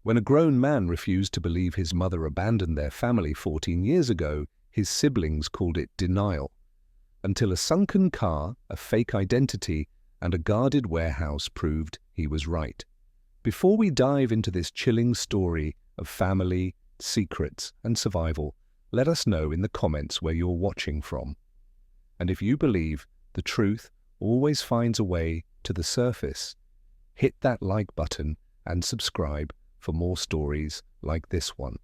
When a grown man refused to believe his mother abandoned their family 14 years ago, his siblings called it denial. Until a sunken car, a fake identity, and a guarded warehouse proved he was right. Before we dive into this chilling story of family, secrets, and survival, let us know in the comments where you're watching from. And if you believe the truth always finds a way to the surface, hit that like button and subscribe for more stories like this one.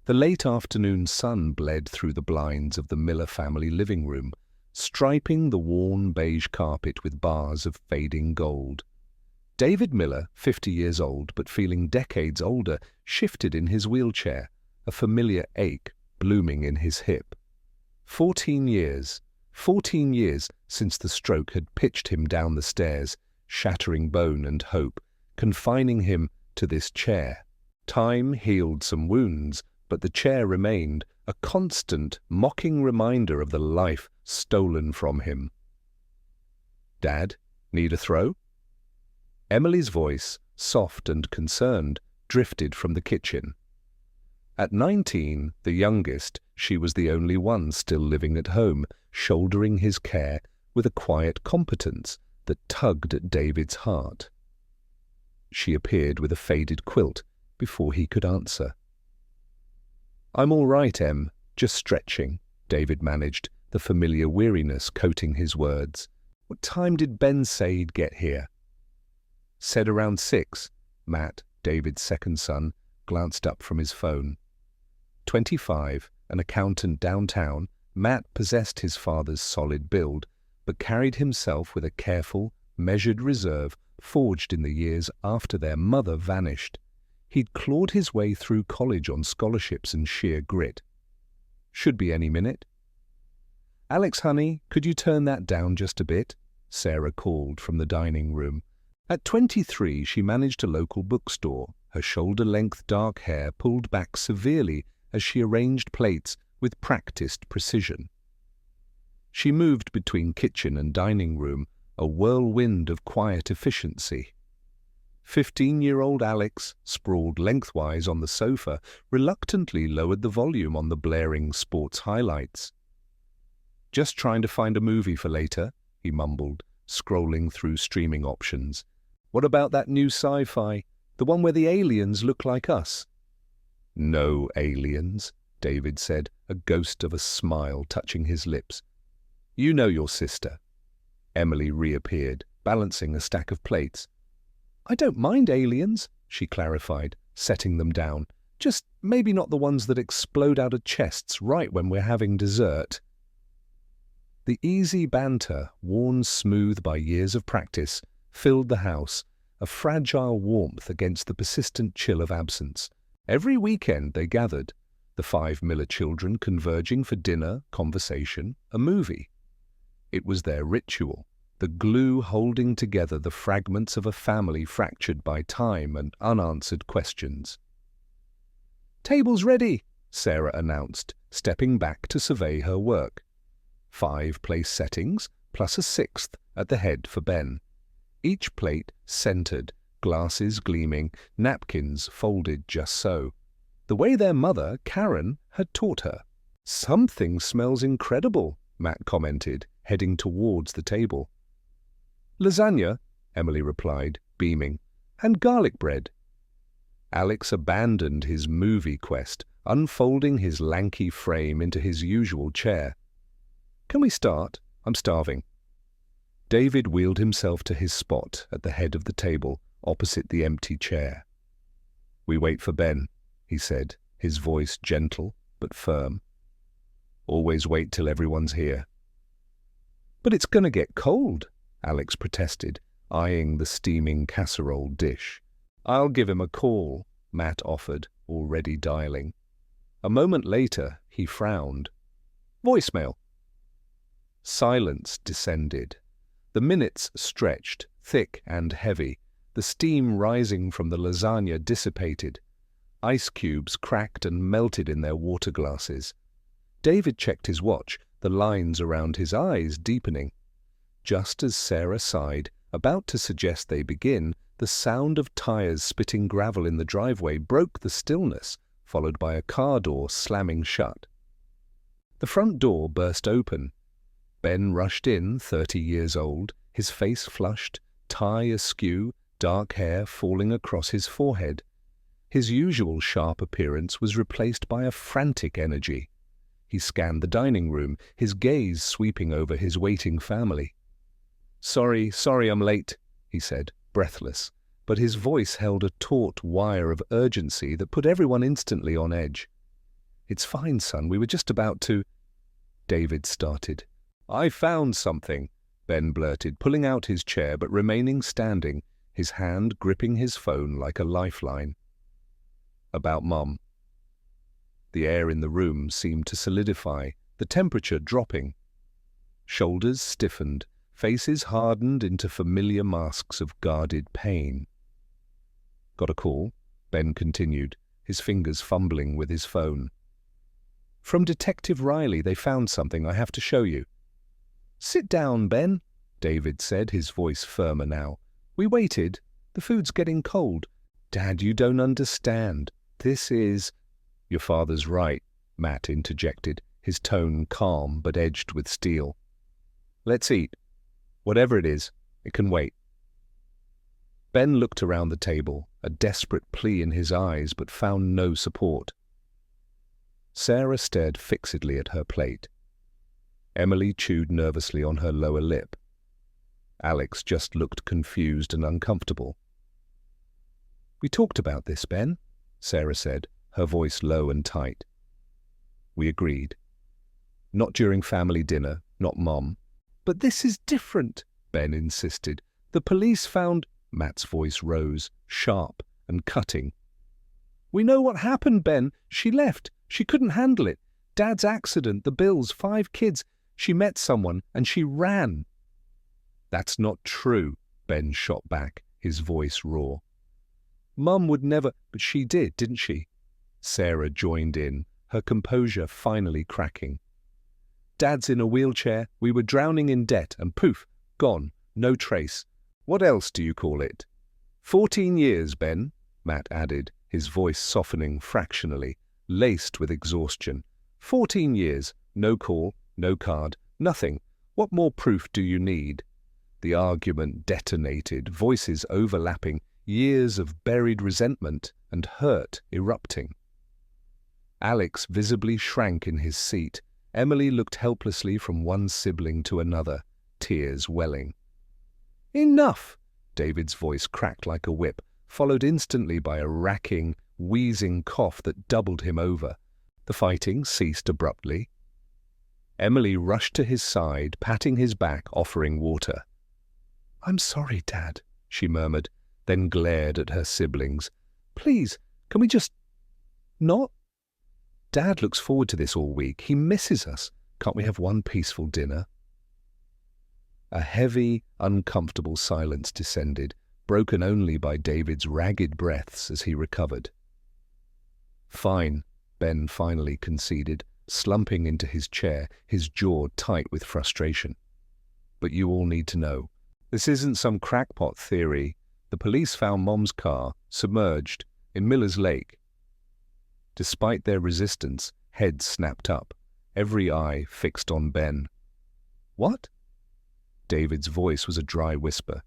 The late afternoon sun bled through the blinds of the Miller family living room, striping the worn beige carpet with bars of fading gold. David Miller, 50 years old but feeling decades older, shifted in his wheelchair, a familiar ache blooming in his hip. 14 years since the stroke had pitched him down the stairs, shattering bone and hope, confining him to this chair. Time healed some wounds, but the chair remained, a constant, mocking reminder of the life stolen from him. "Dad, need a throw?" Emily's voice, soft and concerned, drifted from the kitchen. At 19, the youngest, she was the only one still living at home, shouldering his care with a quiet competence that tugged at David's heart. She appeared with a faded quilt before he could answer. "I'm all right, Em, just stretching," David managed, the familiar weariness coating his words. "What time did Ben say he'd get here?" "Said around 6, Matt, David's second son, glanced up from his phone. 25, an accountant downtown, Matt possessed his father's solid build, but carried himself with a careful, measured reserve forged in the years after their mother vanished. He'd clawed his way through college on scholarships and sheer grit. "Should be any minute." "Alex, honey, could you turn that down just a bit?" Sarah called from the dining room. At 23, she managed a local bookstore, her shoulder-length dark hair pulled back severely as she arranged plates with practiced precision. She moved between kitchen and dining room, a whirlwind of quiet efficiency. 15-year-old Alex, sprawled lengthwise on the sofa, reluctantly lowered the volume on the blaring sports highlights. "Just trying to find a movie for later," he mumbled, scrolling through streaming options. "What about that new sci-fi, the one where the aliens look like us?" "No aliens," David said, a ghost of a smile touching his lips. "You know your sister." Emily reappeared, balancing a stack of plates. "I don't mind aliens," she clarified, setting them down. "Just maybe not the ones that explode out of chests right when we're having dessert." The easy banter, worn smooth by years of practice, filled the house, a fragile warmth against the persistent chill of absence. Every weekend they gathered, the 5 Miller children converging for dinner, conversation, a movie. It was their ritual, the glue holding together the fragments of a family fractured by time and unanswered questions. "Table's ready," Sarah announced, stepping back to survey her work. 5 place settings, plus a 6th at the head for Ben. Each plate centered, glasses gleaming, napkins folded just so, the way their mother, Karen, had taught her. "Something smells incredible," Matt commented, heading towards the table. "Lasagna," Emily replied, beaming, "and garlic bread." Alex abandoned his movie quest, unfolding his lanky frame into his usual chair. "Can we start? I'm starving." David wheeled himself to his spot at the head of the table, opposite the empty chair. "We wait for Ben," he said, his voice gentle but firm. "Always wait till everyone's here." "But it's gonna get cold," Alex protested, eyeing the steaming casserole dish. "I'll give him a call," Matt offered, already dialing. A moment later, he frowned. "Voicemail." Silence descended. The minutes stretched, thick and heavy. The steam rising from the lasagna dissipated. Ice cubes cracked and melted in their water glasses. David checked his watch, the lines around his eyes deepening. Just as Sarah sighed, about to suggest they begin, The sound of tires spitting gravel in the driveway broke the stillness, followed by a car door slamming shut. The front door burst open. Ben rushed in, 30 years old, his face flushed, tie askew, dark hair falling across his forehead. His usual sharp appearance was replaced by a frantic energy. He scanned the dining room, his gaze sweeping over his waiting family. Sorry I'm late," he said, breathless, but his voice held a taut wire of urgency that put everyone instantly on edge. "It's fine, son, we were just about to—" David started. "I found something," Ben blurted, pulling out his chair but remaining standing, his hand gripping his phone like a lifeline. "About Mom." The air in the room seemed to solidify, the temperature dropping. Shoulders stiffened, faces hardened into familiar masks of guarded pain. "Got a call?" Ben continued, his fingers fumbling with his phone. "From Detective Riley, they found something I have to show you." "Sit down, Ben," David said, his voice firmer now. "We waited. The food's getting cold." "Dad, you don't understand. This is—" "Your father's right," Matt interjected, his tone calm but edged with steel. "Let's eat. Whatever it is, it can wait." Ben looked around the table, a desperate plea in his eyes, but found no support. Sarah stared fixedly at her plate. Emily chewed nervously on her lower lip. Alex just looked confused and uncomfortable. "We talked about this, Ben," Sarah said, her voice low and tight. "We agreed. Not during family dinner, not Mom." "But this is different," Ben insisted. "The police found—" Matt's voice rose, sharp and cutting. "We know what happened, Ben. She left. She couldn't handle it. Dad's accident, the bills, 5 kids. She met someone and she ran." "That's not true," Ben shot back, his voice raw. "Mum would never—" "But she did, didn't she?" Sarah joined in, her composure finally cracking. "Dad's in a wheelchair, we were drowning in debt, and poof, gone, no trace. What else do you call it?" 14 years, Ben," Matt added, his voice softening fractionally, laced with exhaustion. 14 years, no call, no card, nothing. What more proof do you need? The argument detonated, voices overlapping, years of buried resentment and hurt erupting. Alex visibly shrank in his seat. Emily looked helplessly from one sibling to another, tears welling. "Enough!" David's voice cracked like a whip, followed instantly by a racking, wheezing cough that doubled him over. The fighting ceased abruptly. Emily rushed to his side, patting his back, offering water. "I'm sorry, Dad," she murmured, then glared at her siblings. "Please, can we just not? Dad looks forward to this all week. He misses us. Can't we have one peaceful dinner?" A heavy, uncomfortable silence descended, broken only by David's ragged breaths as he recovered. "Fine," Ben finally conceded, slumping into his chair, his jaw tight with frustration. "But you all need to know. This isn't some crackpot theory. The police found Mom's car, submerged, in Miller's Lake." Despite their resistance, heads snapped up, every eye fixed on Ben. "What?" David's voice was a dry whisper.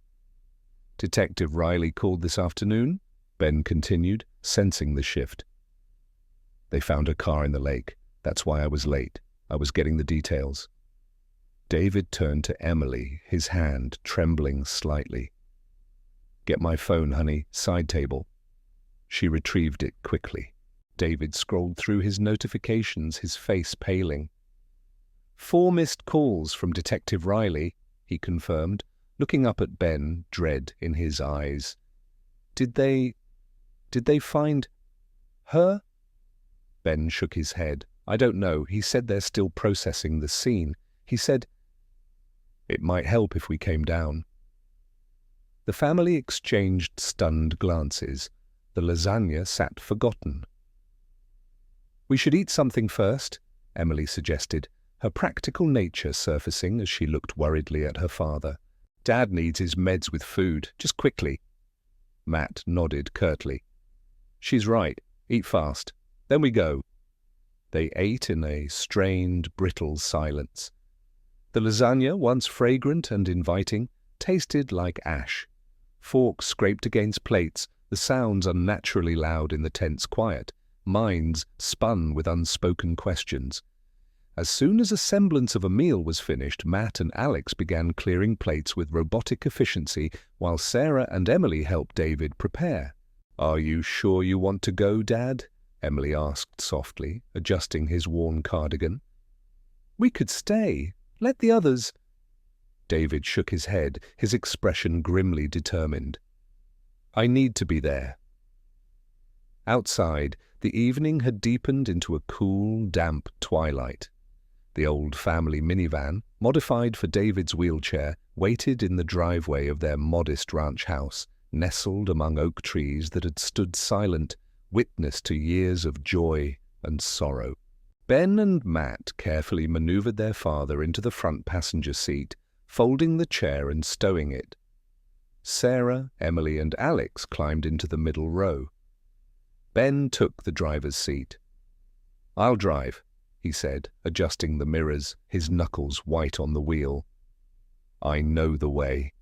"Detective Riley called this afternoon," Ben continued, sensing the shift. "They found a car in the lake. That's why I was late. I was getting the details." David turned to Emily, his hand trembling slightly. "Get my phone, honey. Side table." She retrieved it quickly. David scrolled through his notifications, his face paling. 4 missed calls from Detective Riley," he confirmed, looking up at Ben, dread in his eyes. Did they find her?" Ben shook his head. "I don't know. He said they're still processing the scene. He said it might help if we came down." The family exchanged stunned glances. The lasagna sat forgotten. "We should eat something first," Emily suggested, her practical nature surfacing as she looked worriedly at her father. "Dad needs his meds with food, just quickly." Matt nodded curtly. She's right. Eat fast. Then we go. They ate in a strained, brittle silence. The lasagna, once fragrant and inviting, tasted like ash. Forks scraped against plates, the sounds unnaturally loud in the tense quiet. Minds spun with unspoken questions. As soon as a semblance of a meal was finished, Matt and Alex began clearing plates with robotic efficiency, while Sarah and Emily helped David prepare. "Are you sure you want to go, Dad?" Emily asked softly, adjusting his worn cardigan. "We could stay. Let the others—" David shook his head, his expression grimly determined. "I need to be there." Outside, the evening had deepened into a cool, damp twilight. The old family minivan, modified for David's wheelchair, waited in the driveway of their modest ranch house, nestled among oak trees that had stood silent, witness to years of joy and sorrow. Ben and Matt carefully maneuvered their father into the front passenger seat, folding the chair and stowing it. Sarah, Emily, and Alex climbed into the middle row. Ben took the driver's seat. "I'll drive," he said, adjusting the mirrors, his knuckles white on the wheel. "I know the way."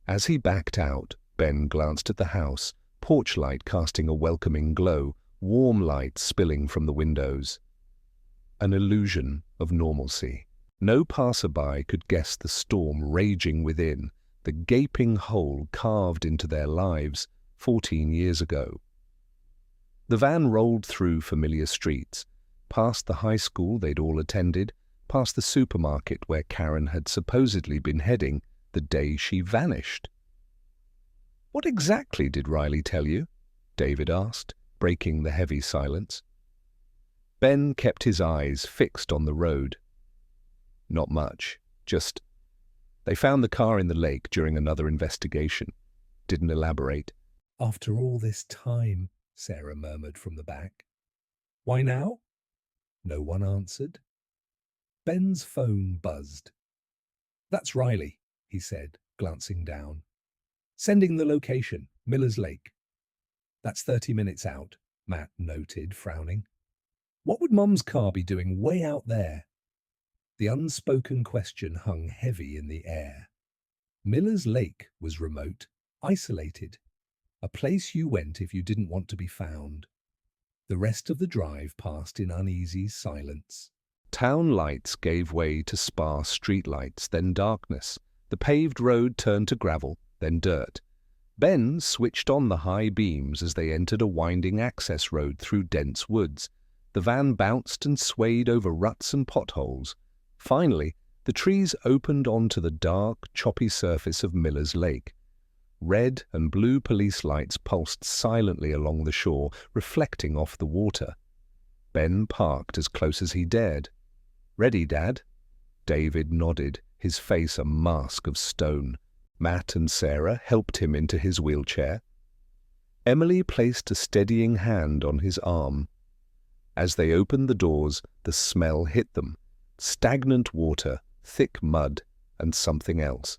As he backed out, Ben glanced at the house, porch light casting a welcoming glow, warm light spilling from the windows. An illusion of normalcy. No passerby could guess the storm raging within, the gaping hole carved into their lives 14 years ago. The van rolled through familiar streets, past the high school they'd all attended, past the supermarket where Karen had supposedly been heading the day she vanished. "What exactly did Riley tell you?" David asked, breaking the heavy silence. Ben kept his eyes fixed on the road. "Not much. Just, they found the car in the lake during another investigation. Didn't elaborate." "After all this time," Sarah murmured from the back. "Why now?" No one answered. Ben's phone buzzed. "That's Riley," he said, glancing down. "Sending the location, Miller's Lake." "That's 30 minutes out," Matt noted, frowning. "What would Mum's car be doing way out there?" The unspoken question hung heavy in the air. Miller's Lake was remote, isolated, a place you went if you didn't want to be found. The rest of the drive passed in uneasy silence. Town lights gave way to sparse streetlights, then darkness. The paved road turned to gravel, then dirt. Ben switched on the high beams as they entered a winding access road through dense woods. The van bounced and swayed over ruts and potholes. Finally, the trees opened onto the dark, choppy surface of Miller's Lake. Red and blue police lights pulsed silently along the shore, reflecting off the water. Ben parked as close as he dared. "Ready, Dad?" David nodded, his face a mask of stone. Matt and Sarah helped him into his wheelchair. Emily placed a steadying hand on his arm. As they opened the doors, the smell hit them. Stagnant water, thick mud, and something else.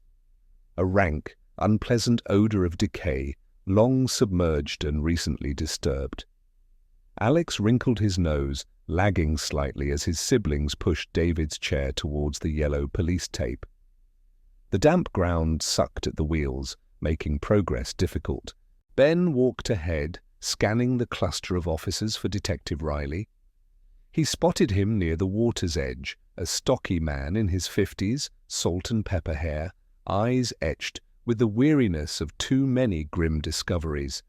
A rank, unpleasant odor of decay, long submerged and recently disturbed. Alex wrinkled his nose, lagging slightly as his siblings pushed David's chair towards the yellow police tape. The damp ground sucked at the wheels, making progress difficult. Ben walked ahead, scanning the cluster of officers for Detective Riley. He spotted him near the water's edge, a stocky man in his 50s, salt and pepper hair, eyes etched with the weariness of too many grim discoveries.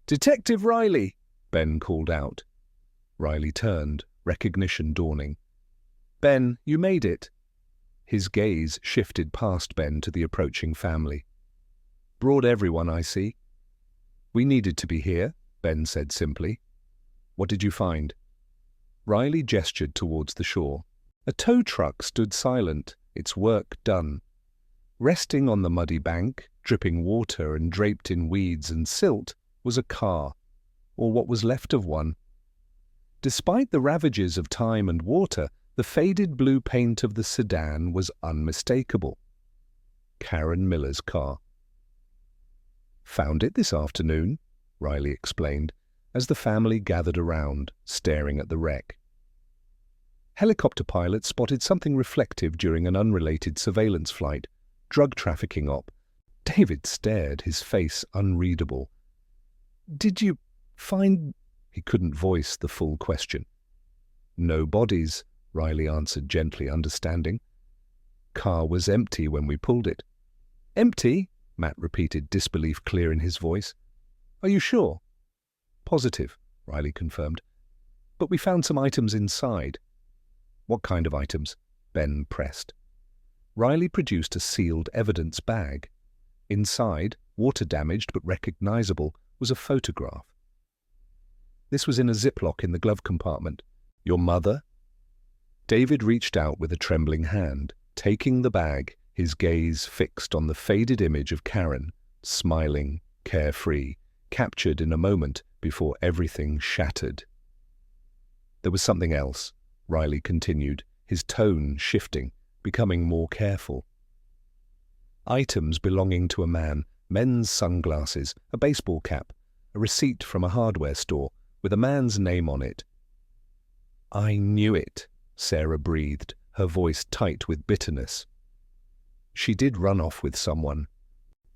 "Detective Riley!" Ben called out. Riley turned, recognition dawning. "Ben, you made it." His gaze shifted past Ben to the approaching family. "Brought everyone, I see." "We needed to be here," Ben said simply. "What did you find?" Riley gestured towards the shore. A tow truck stood silent, its work done. Resting on the muddy bank, dripping water and draped in weeds and silt, was a car, or what was left of one. Despite the ravages of time and water, the faded blue paint of the sedan was unmistakable. Karen Miller's car. Found it this afternoon, Riley explained, as the family gathered around, staring at the wreck. Helicopter pilots spotted something reflective during an unrelated surveillance flight, drug trafficking op. David stared, his face unreadable. Did you find... He couldn't voice the full question. No bodies, Riley answered gently, understanding. Car was empty when we pulled it. Empty? Matt repeated, disbelief clear in his voice. Are you sure? Positive, Riley confirmed. But we found some items inside. What kind of items? Ben pressed. Riley produced a sealed evidence bag. Inside, water-damaged but recognizable, was a photograph. This was in a Ziploc in the glove compartment. Your mother? David reached out with a trembling hand, taking the bag, his gaze fixed on the faded image of Karen, smiling, carefree, captured in a moment before everything shattered. There was something else, Riley continued, his tone shifting, becoming more careful. Items belonging to a man, men's sunglasses, a baseball cap, a receipt from a hardware store with a man's name on it. I knew it, Sarah breathed, her voice tight with bitterness. She did run off with someone.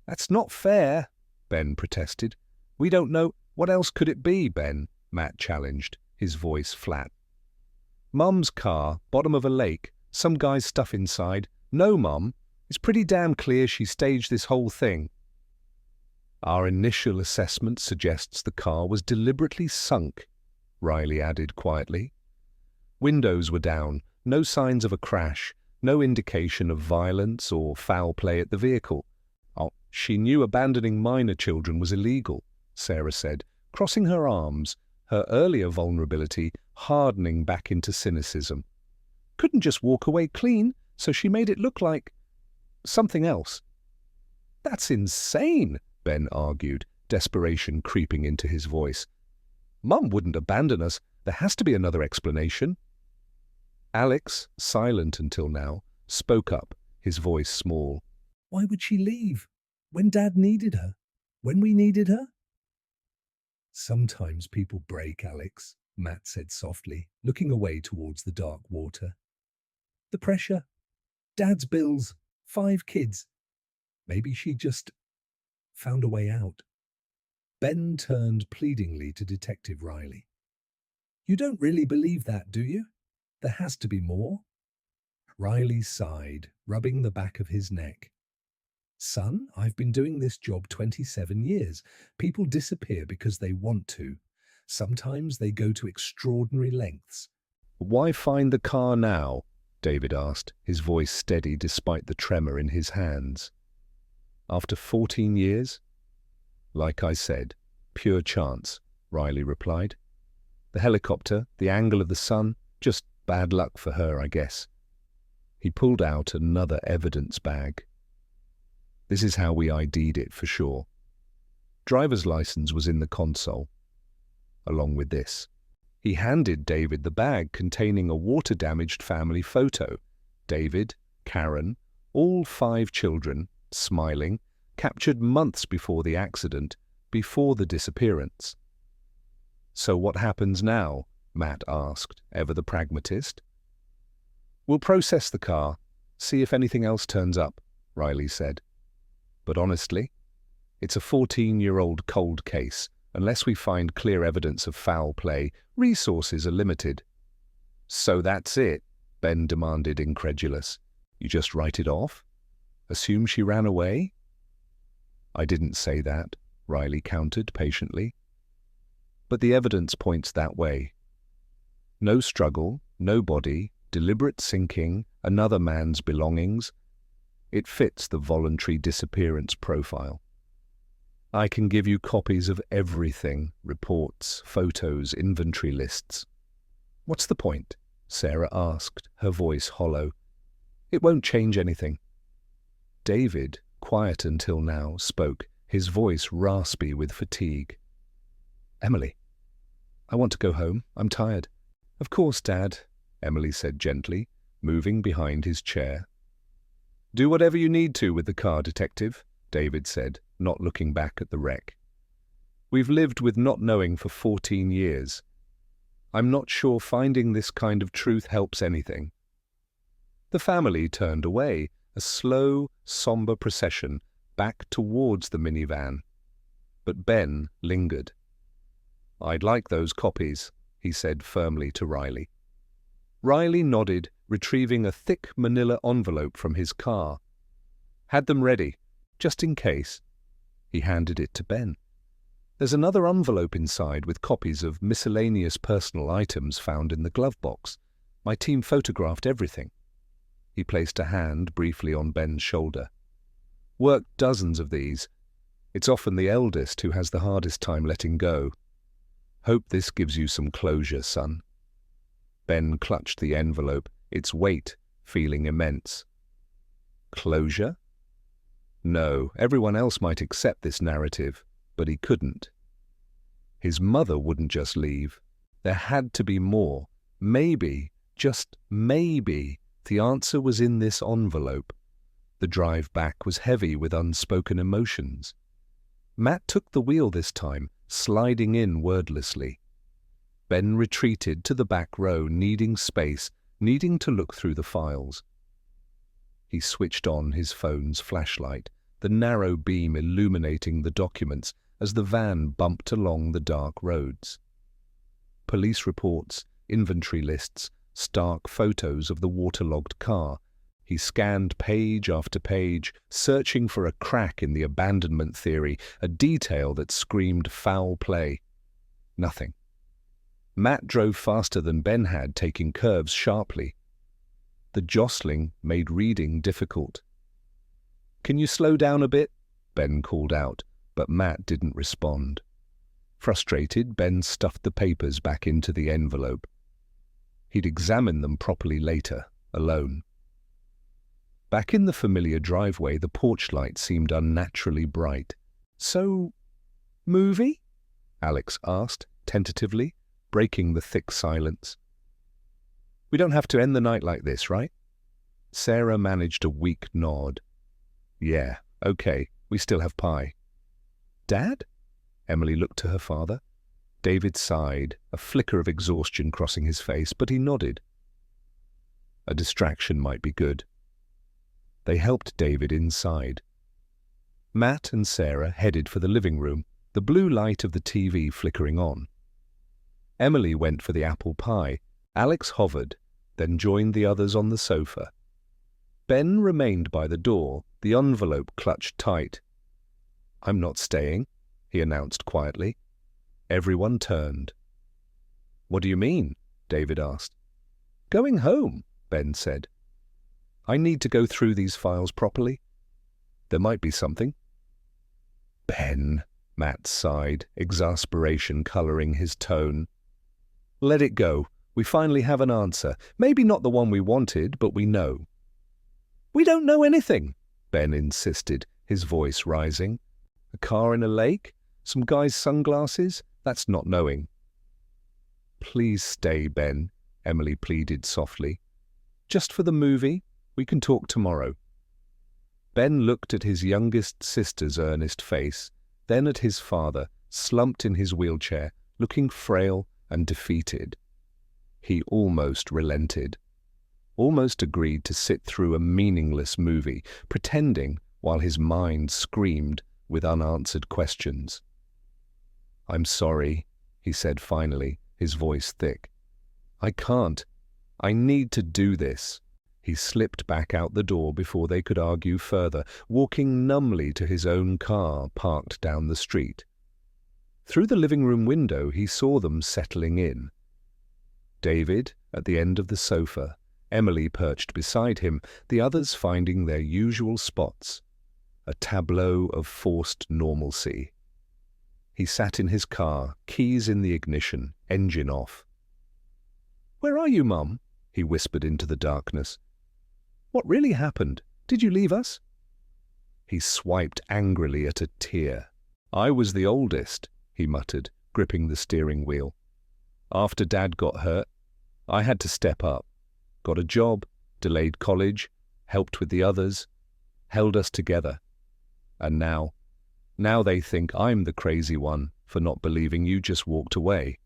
That's not fair, Ben protested. We don't know. What else could it be, Ben? Matt challenged, his voice flat. Mum's car, bottom of a lake, some guy's stuff inside. No, Mum. It's pretty damn clear she staged this whole thing. Our initial assessment suggests the car was deliberately sunk, Riley added quietly. Windows were down, no signs of a crash, no indication of violence or foul play at the vehicle. Oh, she knew abandoning minor children was illegal, Sarah said, crossing her arms, her earlier vulnerability hardening back into cynicism. Couldn't just walk away clean, so she made it look like something else. That's insane, Ben argued, desperation creeping into his voice. Mum wouldn't abandon us. There has to be another explanation. Alex, silent until now, spoke up, his voice small. Why would she leave? When Dad needed her? When we needed her? Sometimes people break, Alex, Matt said softly, looking away towards the dark water. The pressure. Dad's bills. 5 kids. Maybe she just found a way out. Ben turned pleadingly to Detective Riley. You don't really believe that, do you? There has to be more. Riley sighed, rubbing the back of his neck. Son, I've been doing this job 27 years. People disappear because they want to. Sometimes they go to extraordinary lengths. Why find the car now? David asked, his voice steady despite the tremor in his hands. After 14 years? Like I said, pure chance, Riley replied. The helicopter, the angle of the sun, just bad luck for her, I guess. He pulled out another evidence bag. This is how we ID'd it for sure. Driver's license was in the console, along with this. He handed David the bag containing a water-damaged family photo. David, Karen, all 5 children, smiling, captured months before the accident, before the disappearance. So what happens now? Matt asked, ever the pragmatist. We'll process the car, see if anything else turns up, Riley said. But honestly, it's a 14-year-old cold case. Unless we find clear evidence of foul play, resources are limited. So that's it, Ben demanded, incredulous. You just write it off? Assume she ran away? I didn't say that, Riley countered patiently. But the evidence points that way. No struggle, no body, deliberate sinking, another man's belongings. It fits the voluntary disappearance profile. I can give you copies of everything, reports, photos, inventory lists. What's the point? Sarah asked, her voice hollow. It won't change anything. David, quiet until now, spoke, his voice raspy with fatigue. Emily, I want to go home. I'm tired. Of course, Dad, Emily said gently, moving behind his chair. Do whatever you need to with the car, Detective, David said, not looking back at the wreck. "We've lived with not knowing for 14 years. I'm not sure finding this kind of truth helps anything." The family turned away, a slow, somber procession back towards the minivan. But Ben lingered. "I'd like those copies," he said firmly to Riley. Riley nodded, retrieving a thick manila envelope from his car. "Had them ready, just in case." He handed it to Ben. "There's another envelope inside with copies of miscellaneous personal items found in the glove box. My team photographed everything." He placed a hand briefly on Ben's shoulder. "Worked dozens of these. It's often the eldest who has the hardest time letting go. Hope this gives you some closure, son." Ben clutched the envelope, its weight feeling immense. Closure? No, everyone else might accept this narrative, but he couldn't. His mother wouldn't just leave. There had to be more. Maybe, just maybe, the answer was in this envelope. The drive back was heavy with unspoken emotions. Matt took the wheel this time, sliding in wordlessly. Ben retreated to the back row, needing space, needing to look through the files. He switched on his phone's flashlight, the narrow beam illuminating the documents as the van bumped along the dark roads. Police reports, inventory lists, stark photos of the waterlogged car. He scanned page after page, searching for a crack in the abandonment theory, a detail that screamed foul play. Nothing. Matt drove faster than Ben had, taking curves sharply. The jostling made reading difficult. "Can you slow down a bit?" Ben called out, but Matt didn't respond. Frustrated, Ben stuffed the papers back into the envelope. He'd examine them properly later, alone. Back in the familiar driveway, the porch light seemed unnaturally bright. "So, movie?" Alex asked, tentatively, breaking the thick silence. "We don't have to end the night like this, right?" Sarah managed a weak nod. "Yeah, okay, we still have pie." "Dad?" Emily looked to her father. David sighed, a flicker of exhaustion crossing his face, but he nodded. A distraction might be good. They helped David inside. Matt and Sarah headed for the living room, the blue light of the TV flickering on. Emily went for the apple pie. Alex hovered, then joined the others on the sofa. Ben remained by the door, the envelope clutched tight. "I'm not staying," he announced quietly. Everyone turned. "What do you mean?" David asked. "Going home," Ben said. "I need to go through these files properly. There might be something." "Ben," Matt sighed, exasperation coloring his tone. "Let it go. We finally have an answer. Maybe not the one we wanted, but we know." "We don't know anything," Ben insisted, his voice rising. "A car in a lake? Some guy's sunglasses? That's not knowing." "Please stay, Ben," Emily pleaded softly. "Just for the movie. We can talk tomorrow." Ben looked at his youngest sister's earnest face, then at his father, slumped in his wheelchair, looking frail and defeated. He almost relented, almost agreed to sit through a meaningless movie, pretending while his mind screamed with unanswered questions. "I'm sorry," he said finally, his voice thick. "I can't. I need to do this." He slipped back out the door before they could argue further, walking numbly to his own car parked down the street. Through the living room window he saw them settling in. David at the end of the sofa, Emily perched beside him, the others finding their usual spots. A tableau of forced normalcy. He sat in his car, keys in the ignition, engine off. "Where are you, Mum?" he whispered into the darkness. "What really happened? Did you leave us?" He swiped angrily at a tear. "I was the oldest," he muttered, gripping the steering wheel. "After Dad got hurt, I had to step up. Got a job, delayed college, helped with the others, held us together. And now they think I'm the crazy one for not believing you just walked away."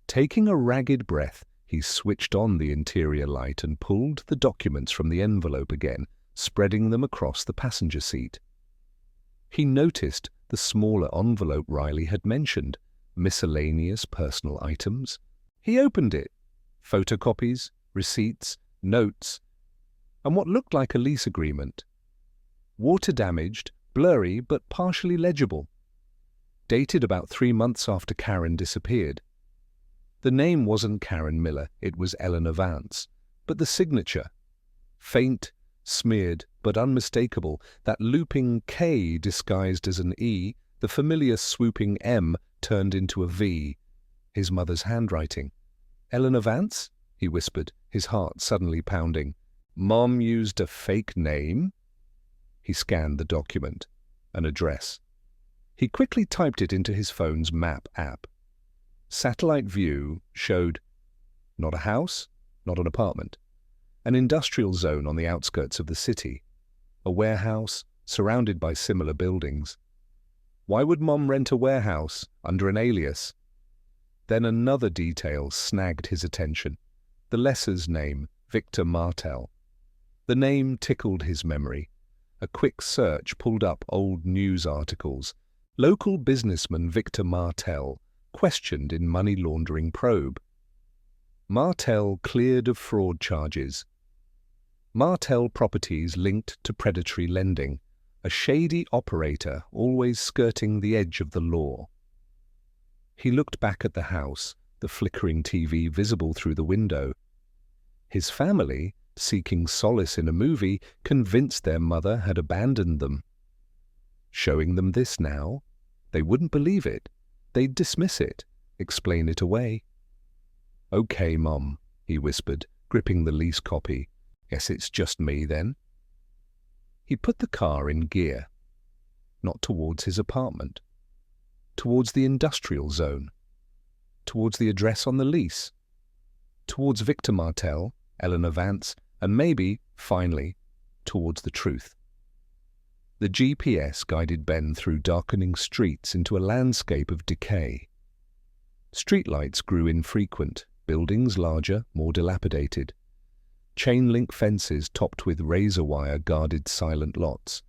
Taking a ragged breath, he switched on the interior light and pulled the documents from the envelope again, spreading them across the passenger seat. He noticed the smaller envelope Riley had mentioned, miscellaneous personal items. He opened it. Photocopies, receipts, notes, and what looked like a lease agreement. Water-damaged, blurry but partially legible. Dated about 3 months after Karen disappeared. The name wasn't Karen Miller, it was Eleanor Vance. But the signature, faint, smeared, but unmistakable, that looping K disguised as an E, the familiar swooping M turned into a V. His mother's handwriting. "Eleanor Vance?" he whispered, his heart suddenly pounding. "Mom used a fake name?" He scanned the document. An address. He quickly typed it into his phone's map app. Satellite view showed not a house, not an apartment. An industrial zone on the outskirts of the city. A warehouse surrounded by similar buildings. Why would Mom rent a warehouse under an alias? Then another detail snagged his attention. The lessor's name, Victor Martel. The name tickled his memory. A quick search pulled up old news articles. Local businessman Victor Martel questioned in money laundering probe. Martel cleared of fraud charges. Martel Properties linked to predatory lending, a shady operator always skirting the edge of the law. He looked back at the house, the flickering TV visible through the window. His family, seeking solace in a movie, convinced their mother had abandoned them. Showing them this now, they wouldn't believe it. They'd dismiss it, explain it away. "Okay, Mom," he whispered, gripping the lease copy. "Guess it's just me, then." He put the car in gear. Not towards his apartment. Towards the industrial zone. Towards the address on the lease. Towards Victor Martel, Eleanor Vance, and maybe, finally, towards the truth. The GPS guided Ben through darkening streets into a landscape of decay. Streetlights grew infrequent, buildings larger, more dilapidated. Chain-link fences topped with razor wire guarded silent lots.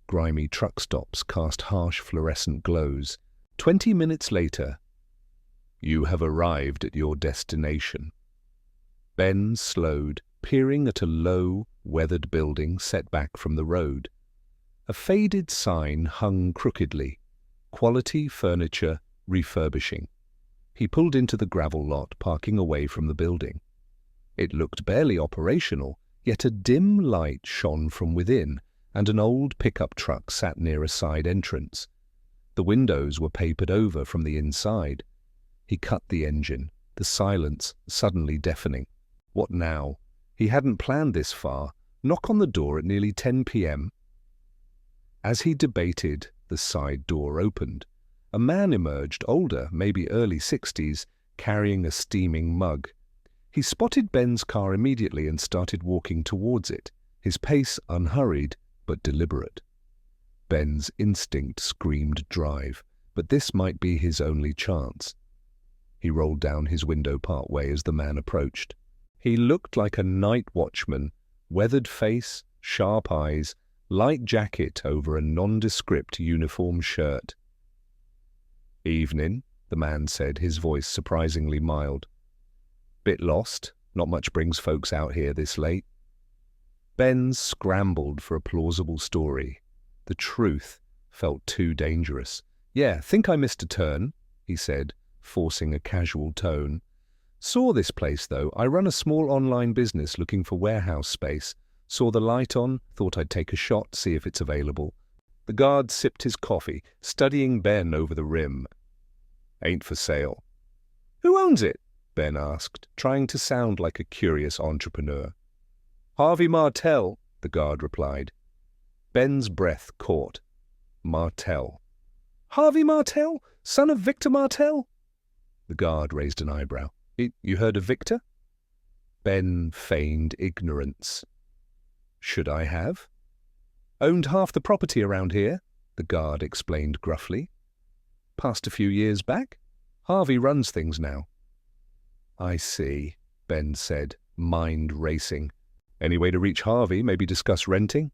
Grimy truck stops cast harsh fluorescent glows. 20 minutes later, "You have arrived at your destination." Ben slowed, peering at a low, weathered building set back from the road. A faded sign hung crookedly. Quality Furniture Refurbishing. He pulled into the gravel lot, parking away from the building. It looked barely operational, yet a dim light shone from within, and an old pickup truck sat near a side entrance. The windows were papered over from the inside. He cut the engine, the silence suddenly deafening. What now? He hadn't planned this far. Knock on the door at nearly 10 p.m. As he debated, the side door opened. A man emerged, older, maybe early 60s, carrying a steaming mug. He spotted Ben's car immediately and started walking towards it, his pace unhurried but deliberate. Ben's instinct screamed drive, but this might be his only chance. He rolled down his window part way as the man approached. He looked like a night watchman, weathered face, sharp eyes, light jacket over a nondescript uniform shirt. "Evening," the man said, his voice surprisingly mild. "Bit lost. Not much brings folks out here this late." Ben scrambled for a plausible story. The truth felt too dangerous. "Yeah, think I missed a turn," he said, forcing a casual tone. "Saw this place, though. I run a small online business looking for warehouse space. Saw the light on, thought I'd take a shot, see if it's available." The guard sipped his coffee, studying Ben over the rim. "Ain't for sale." "Who owns it?" Ben asked, trying to sound like a curious entrepreneur. "Harvey Martel," the guard replied. Ben's breath caught. Martel. "Harvey Martel? Son of Victor Martel?" The guard raised an eyebrow. You heard of Victor?" Ben feigned ignorance. "Should I have?" Owned half the property around here, the guard explained gruffly. Passed a few years back. Harvey runs things now. I see, Ben said, mind racing. Any way to reach Harvey, maybe discuss renting?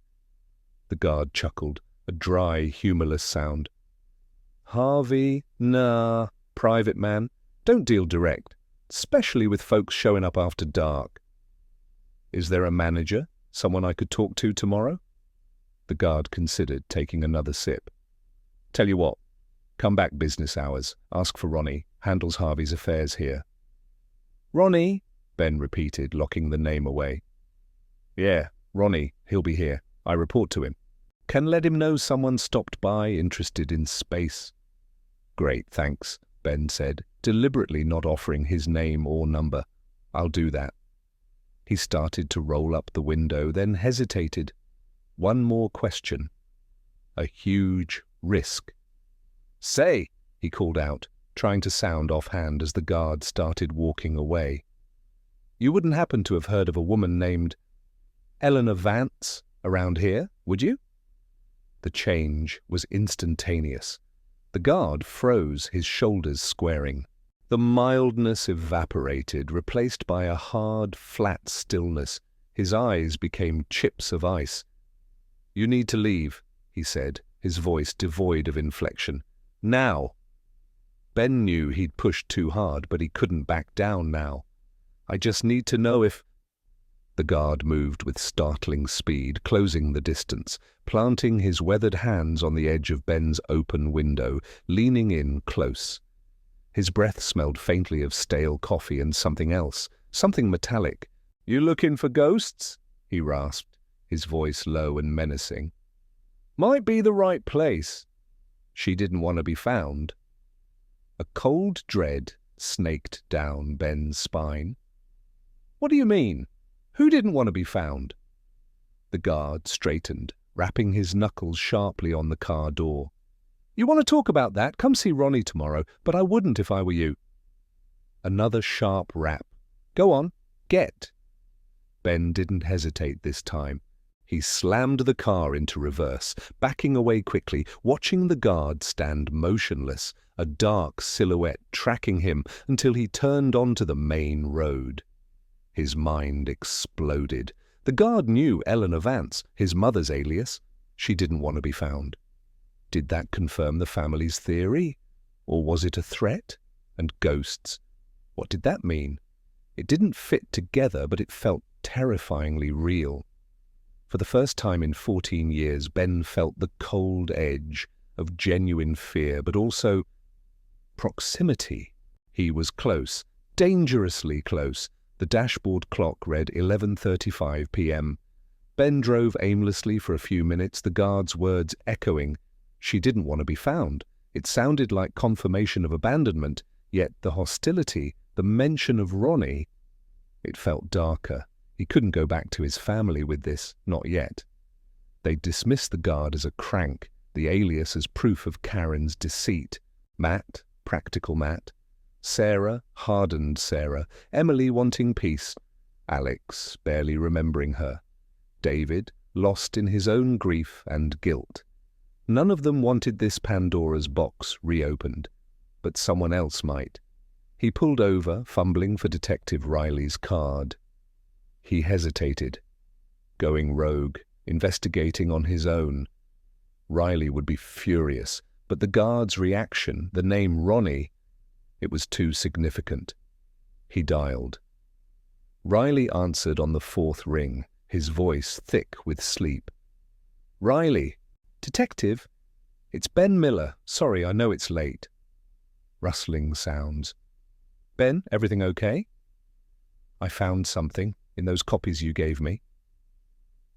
The guard chuckled, a dry, humourless sound. Harvey? Nah, private man. Don't deal direct, especially with folks showing up after dark. Is there a manager, someone I could talk to tomorrow? The guard considered, taking another sip. Tell you what, come back business hours, ask for Ronnie, handles Harvey's affairs here. Ronnie, Ben repeated, locking the name away. Yeah, Ronnie, he'll be here. I report to him. Can let him know someone stopped by interested in space. Great, thanks, Ben said, deliberately not offering his name or number. I'll do that. He started to roll up the window, then hesitated. One more question. A huge risk. Say, he called out, trying to sound offhand as the guard started walking away. You wouldn't happen to have heard of a woman named Eleanor Vance around here, would you? The change was instantaneous. The guard froze, his shoulders squaring. The mildness evaporated, replaced by a hard, flat stillness. His eyes became chips of ice. You need to leave, he said, his voice devoid of inflection. Now. Ben knew he'd pushed too hard, but he couldn't back down now. I just need to know if... The guard moved with startling speed, closing the distance, planting his weathered hands on the edge of Ben's open window, leaning in close. His breath smelled faintly of stale coffee and something else, something metallic. You looking for ghosts? He rasped, his voice low and menacing. Might be the right place. She didn't want to be found. A cold dread snaked down Ben's spine. What do you mean? Who didn't want to be found? The guard straightened, rapping his knuckles sharply on the car door. You want to talk about that? Come see Ronnie tomorrow, but I wouldn't if I were you. Another sharp rap. Go on, get. Ben didn't hesitate this time. He slammed the car into reverse, backing away quickly, watching the guard stand motionless, a dark silhouette tracking him until he turned onto the main road. His mind exploded. The guard knew Eleanor Vance, his mother's alias. She didn't want to be found. Did that confirm the family's theory? Or was it a threat? And ghosts? What did that mean? It didn't fit together, but it felt terrifyingly real. For the first time in 14 years, Ben felt the cold edge of genuine fear, but also proximity. He was close, dangerously close. The dashboard clock read 11:35 p.m. Ben drove aimlessly for a few minutes, the guard's words echoing. She didn't want to be found. It sounded like confirmation of abandonment, yet the hostility, the mention of Ronnie, it felt darker. He couldn't go back to his family with this, not yet. They dismissed the guard as a crank, the alias as proof of Karen's deceit. Matt, practical Matt. Sarah, hardened Sarah. Emily wanting peace. Alex, barely remembering her. David, lost in his own grief and guilt. None of them wanted this Pandora's box reopened, but someone else might. He pulled over, fumbling for Detective Riley's card. He hesitated, going rogue, investigating on his own. Riley would be furious, but the guard's reaction, the name Ronnie, it was too significant. He dialed. Riley answered on the fourth ring, his voice thick with sleep. Riley. Detective, it's Ben Miller. Sorry, I know it's late. Rustling sounds. Ben, everything okay? I found something in those copies you gave me.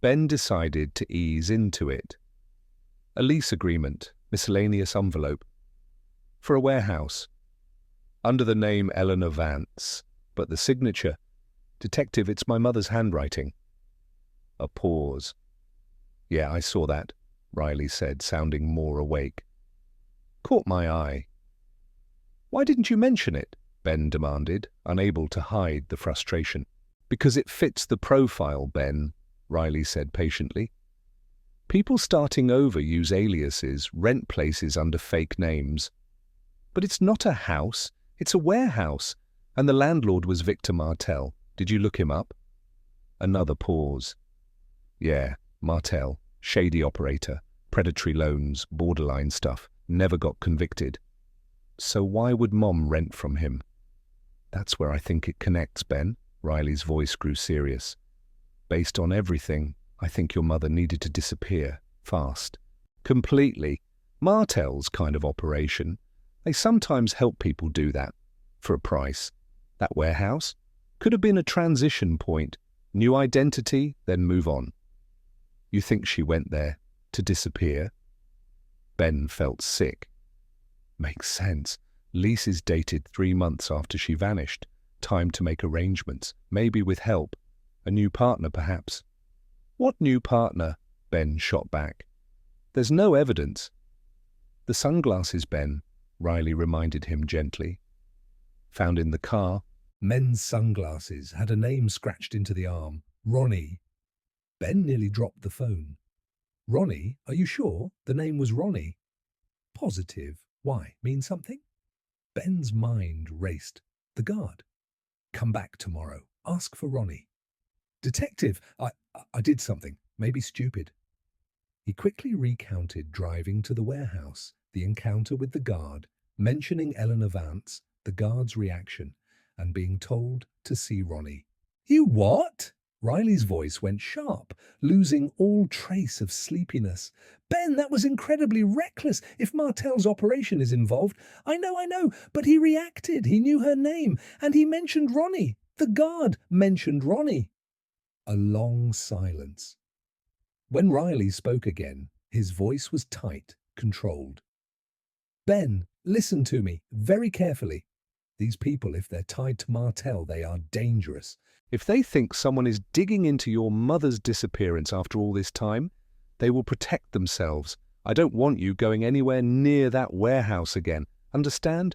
Ben decided to ease into it. A lease agreement, miscellaneous envelope. For a warehouse. Under the name Eleanor Vance, but the signature. Detective, it's my mother's handwriting. A pause. Yeah, I saw that, Riley said, sounding more awake. Caught my eye. Why didn't you mention it? Ben demanded, unable to hide the frustration. Because it fits the profile, Ben, Riley said patiently. People starting over use aliases, rent places under fake names. But it's not a house, it's a warehouse. And the landlord was Victor Martel. Did you look him up? Another pause. Yeah, Martel, shady operator, predatory loans, borderline stuff, never got convicted. So why would Mom rent from him? That's where I think it connects, Ben. Riley's voice grew serious. Based on everything, I think your mother needed to disappear, fast. Completely. Martel's kind of operation. They sometimes help people do that, for a price. That warehouse could have been a transition point. New identity, then move on. You think she went there to disappear? Ben felt sick. Makes sense. Lease is dated 3 months after she vanished. Time to make arrangements, maybe with help. A new partner, perhaps. What new partner? Ben shot back. There's no evidence. The sunglasses, Ben, Riley reminded him gently. Found in the car. Men's sunglasses had a name scratched into the arm. Ronnie. Ben nearly dropped the phone. Ronnie? Are you sure? The name was Ronnie. Positive. Why? Mean something? Ben's mind raced. The guard. Come back tomorrow. Ask for Ronnie. Detective, I did something. Maybe stupid. He quickly recounted driving to the warehouse, the encounter with the guard, mentioning Eleanor Vance, the guard's reaction, and being told to see Ronnie. You what? Riley's voice went sharp, losing all trace of sleepiness. Ben, that was incredibly reckless. If Martel's operation is involved, I know, but he reacted. He knew her name, and he mentioned Ronnie. The guard mentioned Ronnie. A long silence. When Riley spoke again, his voice was tight, controlled. Ben, listen to me, very carefully. These people, if they're tied to Martel, they are dangerous. If they think someone is digging into your mother's disappearance after all this time, they will protect themselves. I don't want you going anywhere near that warehouse again. Understand?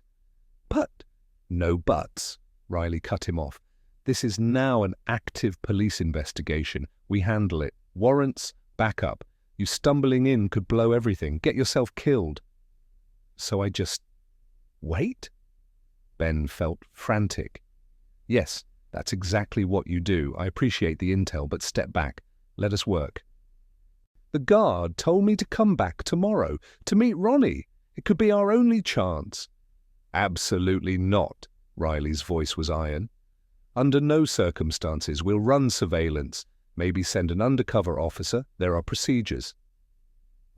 But, no buts, Riley cut him off. This is now an active police investigation. We handle it. Warrants, backup. You stumbling in could blow everything. Get yourself killed. So I just wait? Ben felt frantic. Yes, that's exactly what you do. I appreciate the intel, but step back. Let us work. The guard told me to come back tomorrow, to meet Ronnie. It could be our only chance. Absolutely not, Riley's voice was iron. Under no circumstances we'll run surveillance, maybe send an undercover officer. There are procedures.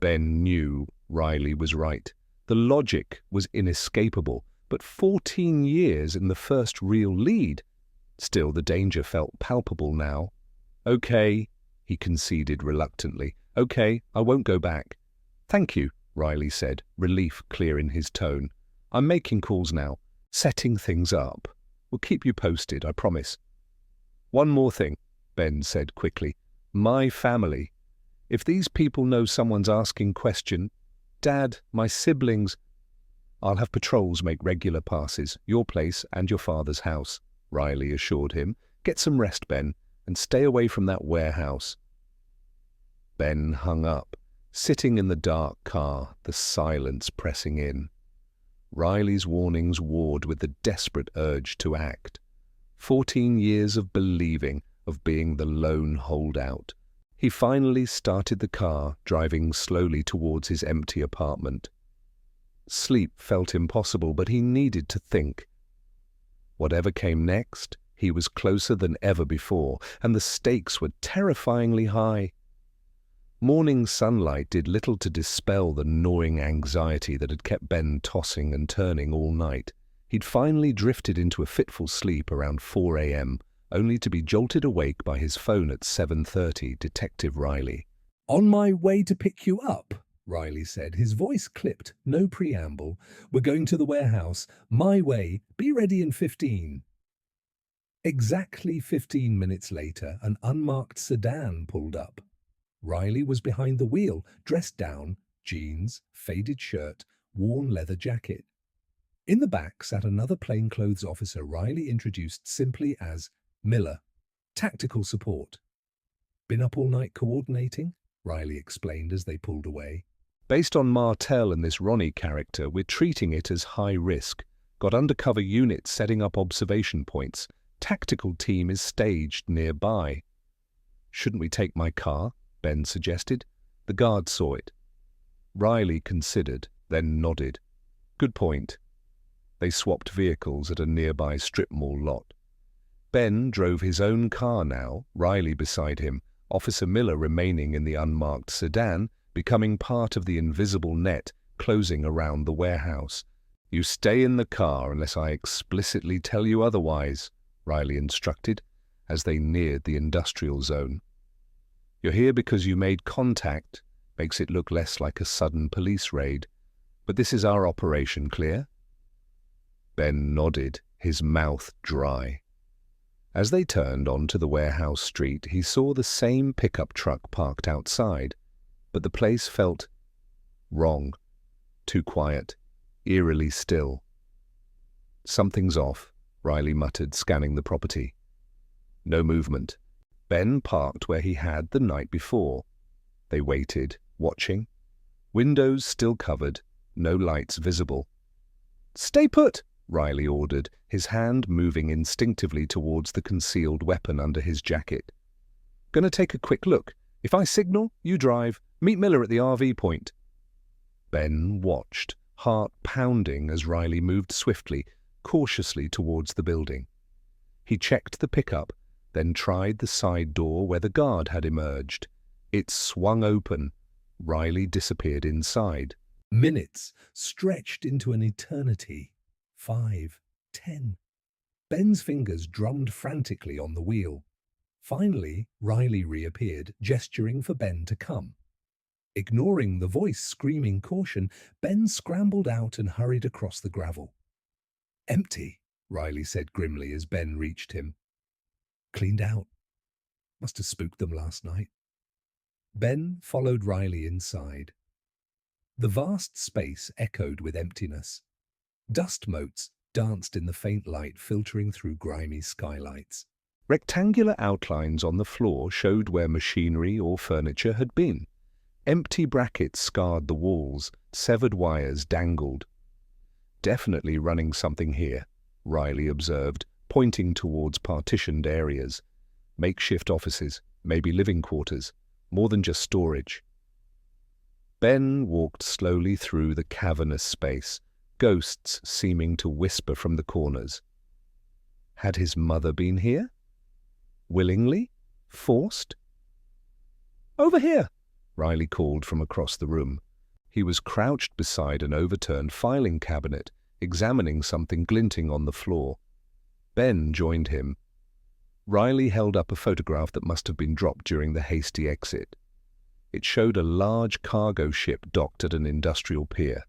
Ben knew Riley was right. The logic was inescapable, but 14 years in the first real lead. Still, the danger felt palpable now. Okay, he conceded reluctantly. Okay, I won't go back. Thank you, Riley said, relief clear in his tone. I'm making calls now, setting things up. We'll keep you posted, I promise. One more thing, Ben said quickly. My family. If these people know someone's asking question, Dad, my siblings, I'll have patrols make regular passes, your place and your father's house, Riley assured him. Get some rest, Ben, and stay away from that warehouse. Ben hung up, sitting in the dark car, the silence pressing in. Riley's warnings warred with the desperate urge to act. 14 years of believing, of being the lone holdout. He finally started the car, driving slowly towards his empty apartment. Sleep felt impossible, but he needed to think. Whatever came next, he was closer than ever before, and the stakes were terrifyingly high. Morning sunlight did little to dispel the gnawing anxiety that had kept Ben tossing and turning all night. He'd finally drifted into a fitful sleep around 4 a.m., only to be jolted awake by his phone at 7:30, Detective Riley. On my way to pick you up, Riley said, his voice clipped, no preamble. We're going to the warehouse. My way. Be ready in 15. Exactly 15 minutes later, an unmarked sedan pulled up. Riley was behind the wheel, dressed down, jeans, faded shirt, worn leather jacket. In the back sat another plainclothes officer Riley introduced simply as Miller, tactical support. Been up all night coordinating? Riley explained as they pulled away. Based on Martell and this Ronnie character, we're treating it as high risk. Got undercover units setting up observation points. Tactical team is staged nearby. Shouldn't we take my car? Ben suggested. The guard saw it. Riley considered, then nodded. Good point. They swapped vehicles at a nearby strip mall lot. Ben drove his own car now, Riley beside him, Officer Miller remaining in the unmarked sedan, becoming part of the invisible net closing around the warehouse. You stay in the car unless I explicitly tell you otherwise, Riley instructed, as they neared the industrial zone. You're here because you made contact, makes it look less like a sudden police raid. But this is our operation, clear? Ben nodded, his mouth dry. As they turned onto the warehouse street, he saw the same pickup truck parked outside, but the place felt wrong, too quiet, eerily still. Something's off, Riley muttered, scanning the property. No movement. Ben parked where he had the night before. They waited, watching. Windows still covered, no lights visible. Stay put, Riley ordered, his hand moving instinctively towards the concealed weapon under his jacket. Gonna take a quick look. If I signal, you drive. Meet Miller at the RV point. Ben watched, heart pounding as Riley moved swiftly, cautiously towards the building. He checked the pickup, then tried the side door where the guard had emerged. It swung open. Riley disappeared inside. Minutes stretched into an eternity. 5, 10. Ben's fingers drummed frantically on the wheel. Finally, Riley reappeared, gesturing for Ben to come. Ignoring the voice screaming caution, Ben scrambled out and hurried across the gravel. Empty, Riley said grimly as Ben reached him. Cleaned out. Must have spooked them last night. Ben followed Riley inside. The vast space echoed with emptiness. Dust motes danced in the faint light filtering through grimy skylights. Rectangular outlines on the floor showed where machinery or furniture had been. Empty brackets scarred the walls, severed wires dangled. Definitely running something here, Riley observed, pointing towards partitioned areas. Makeshift offices, maybe living quarters, more than just storage. Ben walked slowly through the cavernous space, ghosts seeming to whisper from the corners. Had his mother been here? Willingly? Forced? Over here, Riley called from across the room. He was crouched beside an overturned filing cabinet, examining something glinting on the floor. Ben joined him. Riley held up a photograph that must have been dropped during the hasty exit. It showed a large cargo ship docked at an industrial pier.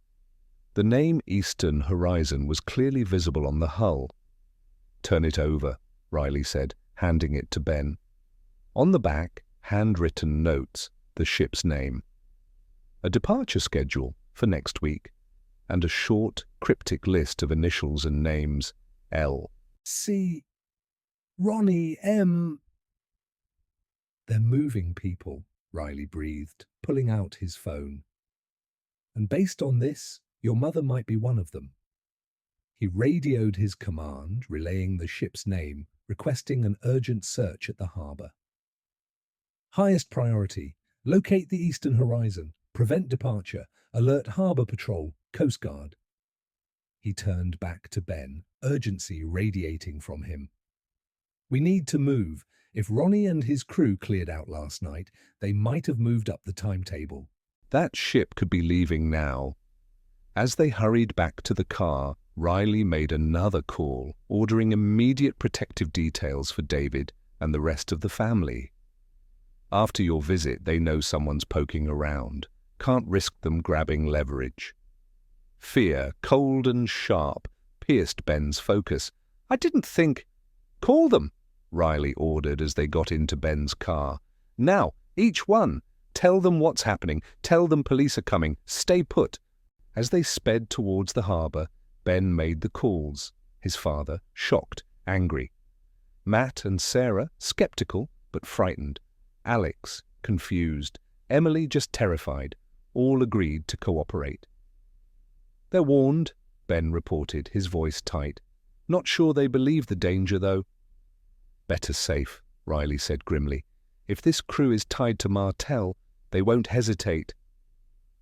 The name Eastern Horizon was clearly visible on the hull. Turn it over, Riley said, handing it to Ben. On the back, handwritten notes, the ship's name. A departure schedule for next week, and a short, cryptic list of initials and names. L. C. Ronnie M. They're moving people, Riley breathed, pulling out his phone. And based on this, your mother might be one of them. He radioed his command, relaying the ship's name, requesting an urgent search at the harbour. Highest priority, locate the Eastern Horizon, prevent departure, alert harbour patrol, Coast Guard. He turned back to Ben, urgency radiating from him. We need to move. If Ronnie and his crew cleared out last night, they might have moved up the timetable. That ship could be leaving now. As they hurried back to the car, Riley made another call, ordering immediate protective details for David and the rest of the family. After your visit, they know someone's poking around. Can't risk them grabbing leverage. Fear, cold and sharp, pierced Ben's focus. I didn't think... Call them, Riley ordered as they got into Ben's car. Now, each one. Tell them what's happening. Tell them police are coming. Stay put. As they sped towards the harbour, Ben made the calls. His father, shocked, angry. Matt and Sarah, skeptical but frightened. Alex, confused. Emily just terrified. All agreed to cooperate. "They're warned," Ben reported, his voice tight. "Not sure they believe the danger, though." "Better safe," Riley said grimly. "If this crew is tied to Martell, they won't hesitate."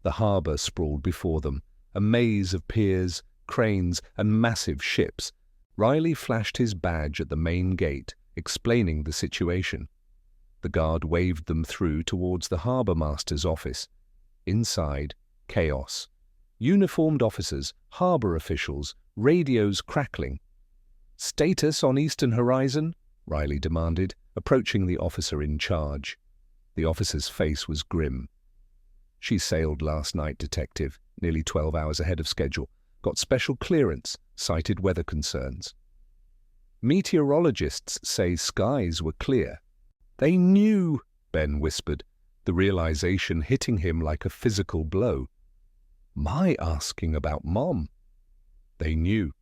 The harbour sprawled before them, a maze of piers, cranes, and massive ships. Riley flashed his badge at the main gate, explaining the situation. The guard waved them through towards the harbour master's office. Inside, chaos. Uniformed officers, harbour officials, radios crackling. "Status on eastern horizon?" Riley demanded, approaching the officer in charge. The officer's face was grim. "She sailed last night, Detective, nearly 12 hours ahead of schedule. Got special clearance, cited weather concerns." "Meteorologists say skies were clear." "They knew," Ben whispered, the realization hitting him like a physical blow. "My asking about Mom." "They knew."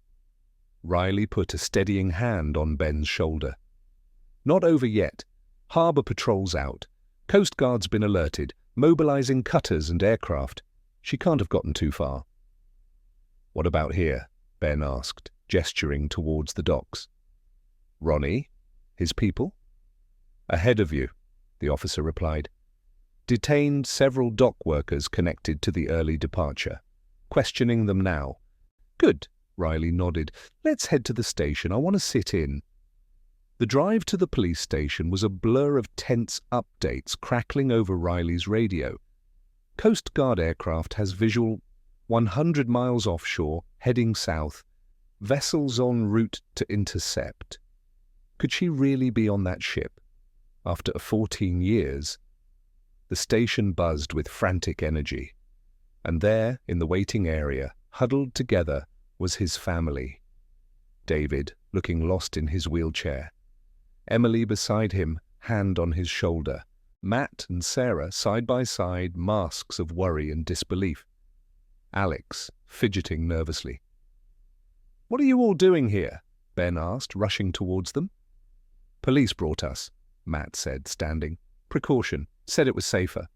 Riley put a steadying hand on Ben's shoulder. "Not over yet. Harbour patrol's out. Coast Guard's been alerted, mobilizing cutters and aircraft. She can't have gotten too far." "What about here?" Ben asked, gesturing towards the docks. "Ronnie? His people?" "Ahead of you," the officer replied. "Detained several dock workers connected to the early departure. Questioning them now." "Good," Riley nodded. "Let's head to the station. I want to sit in." The drive to the police station was a blur of tense updates crackling over Riley's radio. Coast Guard aircraft has visual 100 miles offshore, heading south. Vessels en route to intercept. Could she really be on that ship? After 14 years, the station buzzed with frantic energy. And there, in the waiting area, huddled together, was his family. David, looking lost in his wheelchair. Emily beside him, hand on his shoulder. Matt and Sarah side by side, masks of worry and disbelief. Alex, fidgeting nervously. "What are you all doing here?" Ben asked, rushing towards them. "Police brought us," Matt said, standing. "Precaution. Said it was safer."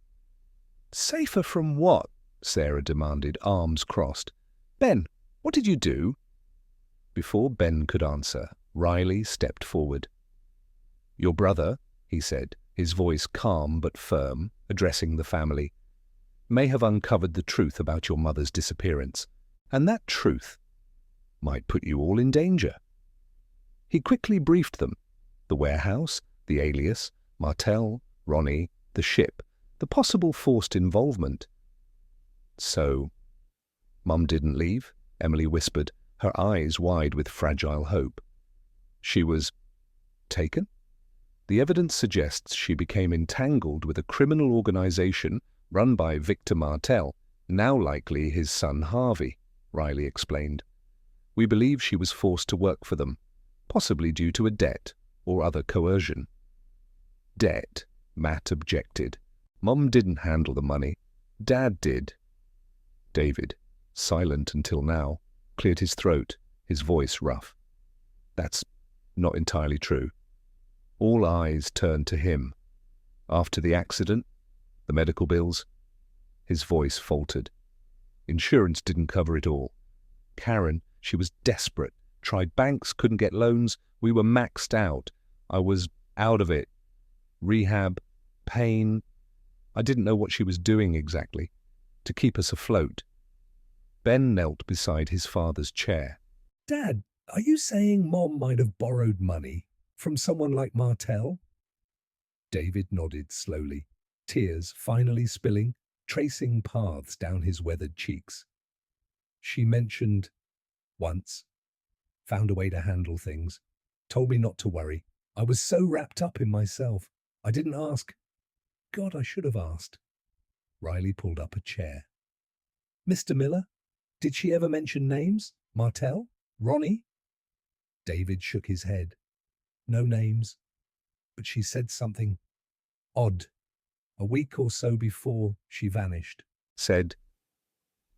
"Safer from what?" Sarah demanded, arms crossed. "Ben, what did you do?" Before Ben could answer, Riley stepped forward. "Your brother," he said, his voice calm but firm, addressing the family, "may have uncovered the truth about your mother's disappearance, and that truth might put you all in danger." He quickly briefed them. The warehouse, the alias, Martell, Ronnie, the ship, the possible forced involvement. "So, Mum didn't leave?" Emily whispered, her eyes wide with fragile hope. "She was taken?" "The evidence suggests she became entangled with a criminal organization run by Victor Martell, now likely his son Harvey," Riley explained. "We believe she was forced to work for them, possibly due to a debt or other coercion." "Debt?" Matt objected. "Mum didn't handle the money. Dad did." David, silent until now, cleared his throat, his voice rough. "That's not entirely true." All eyes turned to him. "After the accident, the medical bills?" His voice faltered. "Insurance didn't cover it all. Karen, she was desperate. Tried banks, couldn't get loans. We were maxed out. I was out of it. Rehab, pain. I didn't know what she was doing exactly to keep us afloat." Ben knelt beside his father's chair. "Dad, are you saying Mom might have borrowed money from someone like Martell?" David nodded slowly, tears finally spilling, tracing paths down his weathered cheeks. "She mentioned once, found a way to handle things, told me not to worry. I was so wrapped up in myself. I didn't ask. God, I should have asked." Riley pulled up a chair. "Mr. Miller, did she ever mention names? Martell? Ronnie?" David shook his head. "No names, but she said something odd. A week or so before she vanished. Said,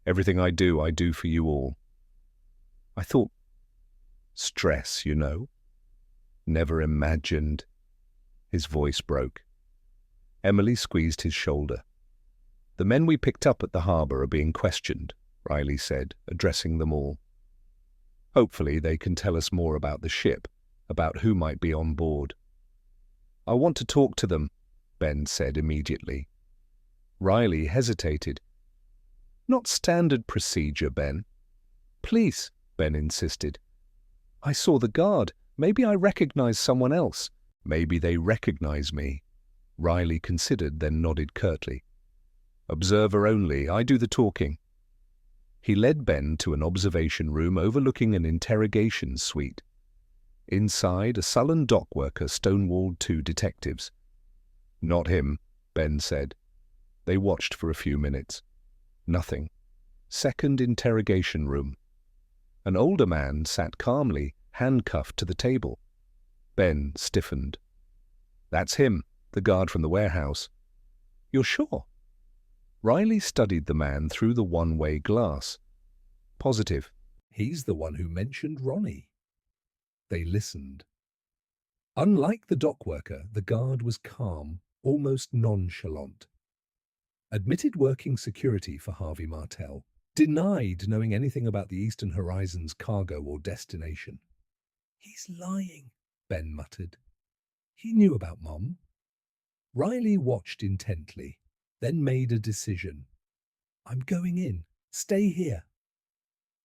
'Everything I do for you all.' I thought, stress, you know. Never imagined." His voice broke. Emily squeezed his shoulder. The men we picked up at the harbour are being questioned, Riley said, addressing them all. Hopefully they can tell us more about the ship, about who might be on board. I want to talk to them, Ben said immediately. Riley hesitated. Not standard procedure, Ben. Please, Ben insisted. I saw the guard. Maybe I recognize someone else. Maybe they recognize me. Riley considered, then nodded curtly. Observer only, I do the talking. He led Ben to an observation room overlooking an interrogation suite. Inside, a sullen dock worker stonewalled two detectives. Not him, Ben said. They watched for a few minutes. Nothing. Second interrogation room. An older man sat calmly, handcuffed to the table. Ben stiffened. That's him, the guard from the warehouse. You're sure? Riley studied the man through the one-way glass. Positive. He's the one who mentioned Ronnie. They listened. Unlike the dock worker, the guard was calm, almost nonchalant. Admitted working security for Harvey Martell, denied knowing anything about the Eastern Horizon's cargo or destination. He's lying, Ben muttered. He knew about Mom. Riley watched intently, then made a decision. I'm going in. Stay here.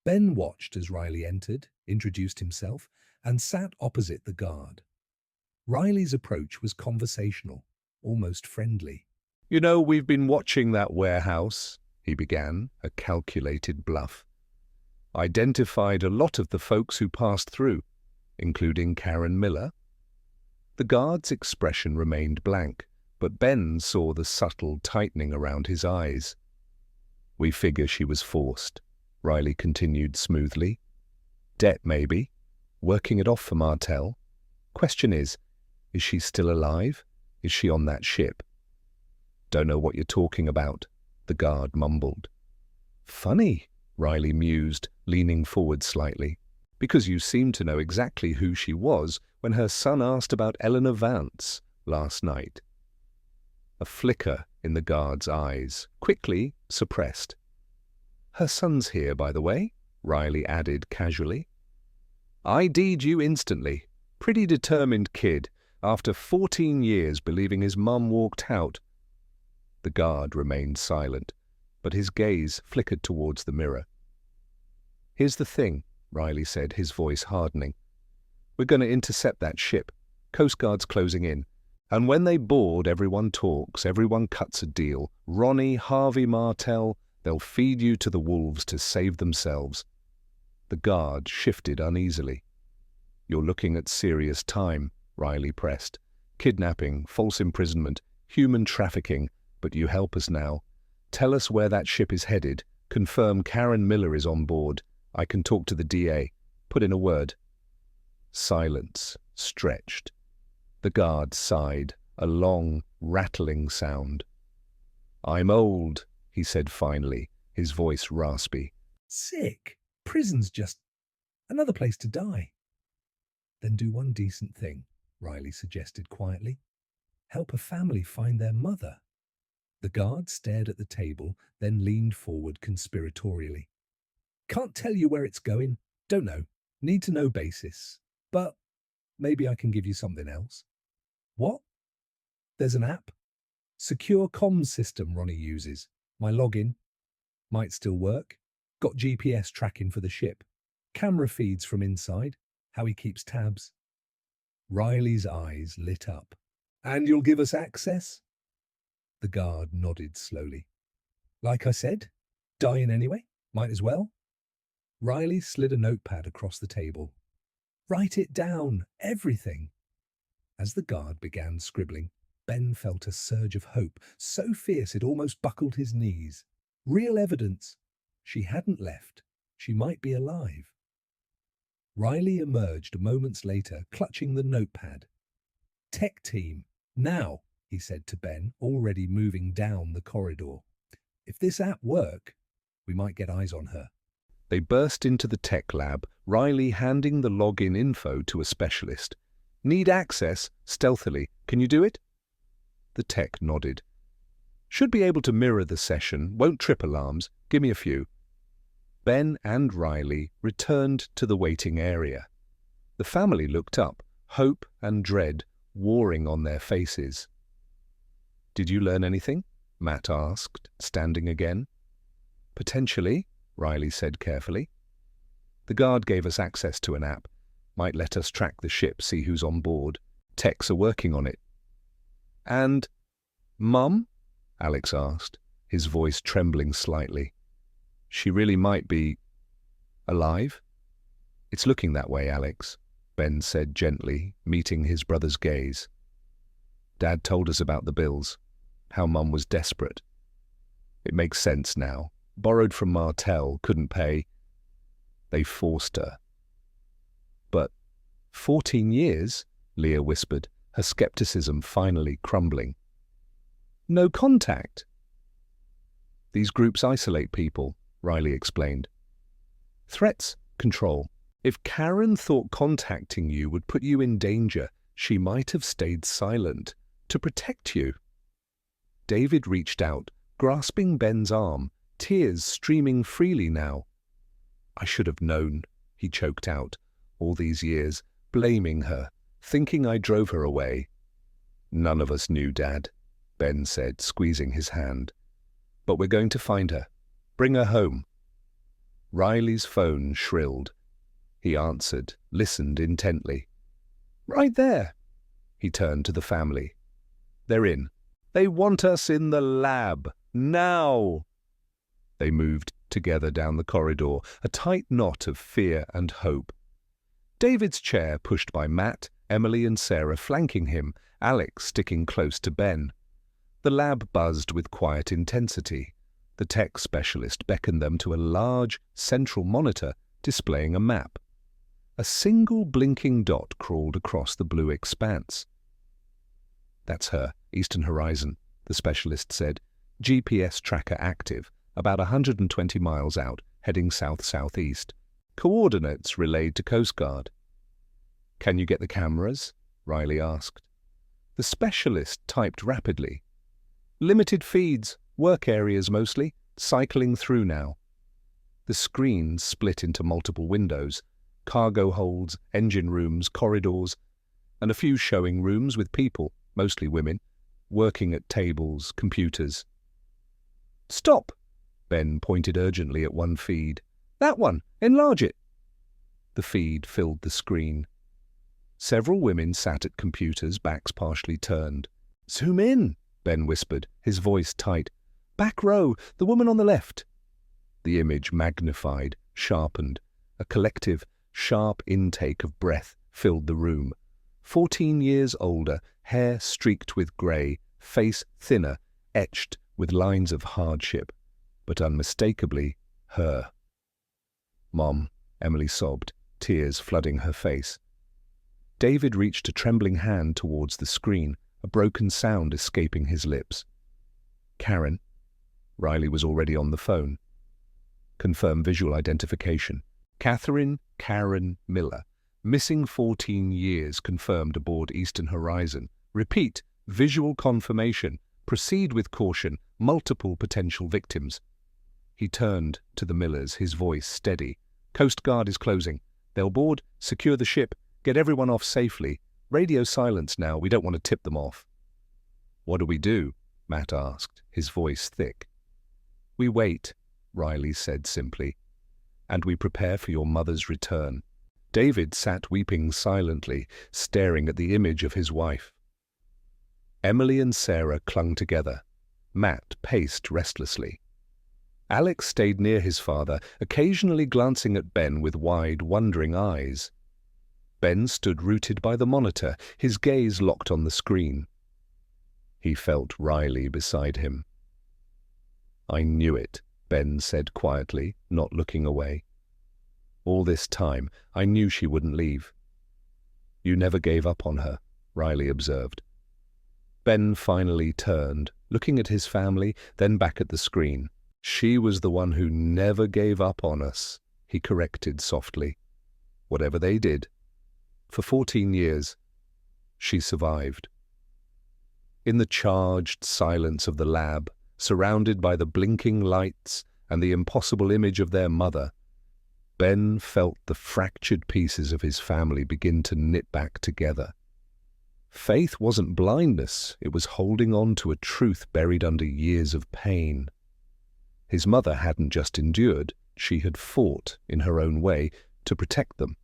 Ben watched as Riley entered, introduced himself, and sat opposite the guard. Riley's approach was conversational, almost friendly. You know, we've been watching that warehouse, he began, a calculated bluff. Identified a lot of the folks who passed through, including Karen Miller. The guard's expression remained blank, but Ben saw the subtle tightening around his eyes. We figure she was forced, Riley continued smoothly. Debt, maybe. Working it off for Martell. Question is she still alive? Is she on that ship? Don't know what you're talking about, the guard mumbled. Funny, Riley mused, leaning forward slightly, because you seem to know exactly who she was when her son asked about Eleanor Vance last night. A flicker in the guard's eyes, quickly suppressed. Her son's here, by the way, Riley added casually. ID'd you instantly. Pretty determined kid, after 14 years believing his mum walked out. The guard remained silent, but his gaze flickered towards the mirror. Here's the thing, Riley said, his voice hardening. We're going to intercept that ship. Coast Guard's closing in. And when they board, everyone talks, everyone cuts a deal. Ronnie, Harvey Martell, they'll feed you to the wolves to save themselves. The guard shifted uneasily. You're looking at serious time, Riley pressed. Kidnapping, false imprisonment, human trafficking, but you help us now. Tell us where that ship is headed. Confirm Karen Miller is on board. I can talk to the DA. Put in a word. Silence stretched. The guard sighed, a long, rattling sound. I'm old, he said finally, his voice raspy. Sick. Prison's just another place to die. Then do one decent thing, Riley suggested quietly. Help a family find their mother. The guard stared at the table, then leaned forward conspiratorially. Can't tell you where it's going. Don't know. Need to know basis. But maybe I can give you something else. What? There's an app. Secure comms system Ronnie uses. My login. Might still work. Got GPS tracking for the ship. Camera feeds from inside. How he keeps tabs. Riley's eyes lit up. And you'll give us access? The guard nodded slowly. Like I said, dying anyway. Might as well. Riley slid a notepad across the table. Write it down. Everything. As the guard began scribbling, Ben felt a surge of hope, so fierce it almost buckled his knees. Real evidence. She hadn't left. She might be alive. Riley emerged moments later, clutching the notepad. Tech team, now, he said to Ben, already moving down the corridor. If this app work, we might get eyes on her. They burst into the tech lab, Riley handing the login info to a specialist. Need access? Stealthily. Can you do it? The tech nodded. Should be able to mirror the session, won't trip alarms. Give me a few. Ben and Riley returned to the waiting area. The family looked up, hope and dread warring on their faces. Did you learn anything? Matt asked, standing again. Potentially, Riley said carefully. The guard gave us access to an app. Might let us track the ship, see who's on board. Techs are working on it. And Mum? Alex asked, his voice trembling slightly. She really might be alive? It's looking that way, Alex, Ben said gently, meeting his brother's gaze. Dad told us about the bills, how Mum was desperate. It makes sense now. Borrowed from Martel, couldn't pay. They forced her. But 14 years, Leah whispered, her skepticism finally crumbling. No contact. These groups isolate people, Riley explained. Threats control. If Karen thought contacting you would put you in danger, she might have stayed silent to protect you. David reached out, grasping Ben's arm, tears streaming freely now. I should have known, he choked out, all these years, blaming her, thinking I drove her away. None of us knew, Dad, Ben said, squeezing his hand. But we're going to find her. Bring her home. Riley's phone shrilled. He answered, listened intently. Right there. He turned to the family. They're in. They want us in the lab. Now. They moved together down the corridor, a tight knot of fear and hope. David's chair pushed by Matt, Emily and Sarah flanking him, Alex sticking close to Ben. The lab buzzed with quiet intensity. The tech specialist beckoned them to a large, central monitor displaying a map. A single blinking dot crawled across the blue expanse. That's her, Eastern Horizon, the specialist said. GPS tracker active, about 120 miles out, heading south-southeast. Coordinates relayed to Coast Guard. Can you get the cameras? Riley asked. The specialist typed rapidly. Limited feeds, work areas mostly, cycling through now. The screen split into multiple windows, cargo holds, engine rooms, corridors, and a few showing rooms with people, mostly women, working at tables, computers. Stop! Ben pointed urgently at one feed. That one! Enlarge it! The feed filled the screen. Several women sat at computers, backs partially turned. Zoom in, Ben whispered, his voice tight. Back row, the woman on the left. The image magnified, sharpened. A collective, sharp intake of breath filled the room. 14 years older, hair streaked with grey, face thinner, etched with lines of hardship, but unmistakably her. Mom, Emily sobbed, tears flooding her face. David reached a trembling hand towards the screen, a broken sound escaping his lips. Karen. Riley was already on the phone. Confirm visual identification. Catherine Karen Miller. Missing 14 years confirmed aboard Eastern Horizon. Repeat, visual confirmation. Proceed with caution. Multiple potential victims. He turned to the Millers, his voice steady. Coast Guard is closing. They'll board, secure the ship, get everyone off safely. Radio silence now, we don't want to tip them off. What do we do? Matt asked, his voice thick. We wait, Riley said simply, and we prepare for your mother's return. David sat weeping silently, staring at the image of his wife. Emily and Sarah clung together. Matt paced restlessly. Alex stayed near his father, occasionally glancing at Ben with wide, wondering eyes. Ben stood rooted by the monitor, his gaze locked on the screen. He felt Riley beside him. I knew it, Ben said quietly, not looking away. All this time, I knew she wouldn't leave. You never gave up on her, Riley observed. Ben finally turned, looking at his family, then back at the screen. She was the one who never gave up on us, he corrected softly. Whatever they did. For 14 years, she survived. In the charged silence of the lab, surrounded by the blinking lights and the impossible image of their mother, Ben felt the fractured pieces of his family begin to knit back together. Faith wasn't blindness, it was holding on to a truth buried under years of pain. His mother hadn't just endured, she had fought, in her own way, to protect them.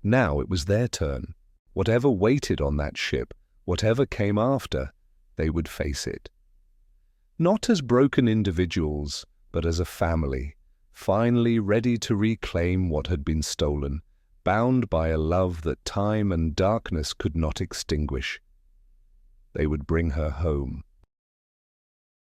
Now it was their turn. Whatever waited on that ship, whatever came after, they would face it. Not as broken individuals, but as a family, finally ready to reclaim what had been stolen, bound by a love that time and darkness could not extinguish. They would bring her home.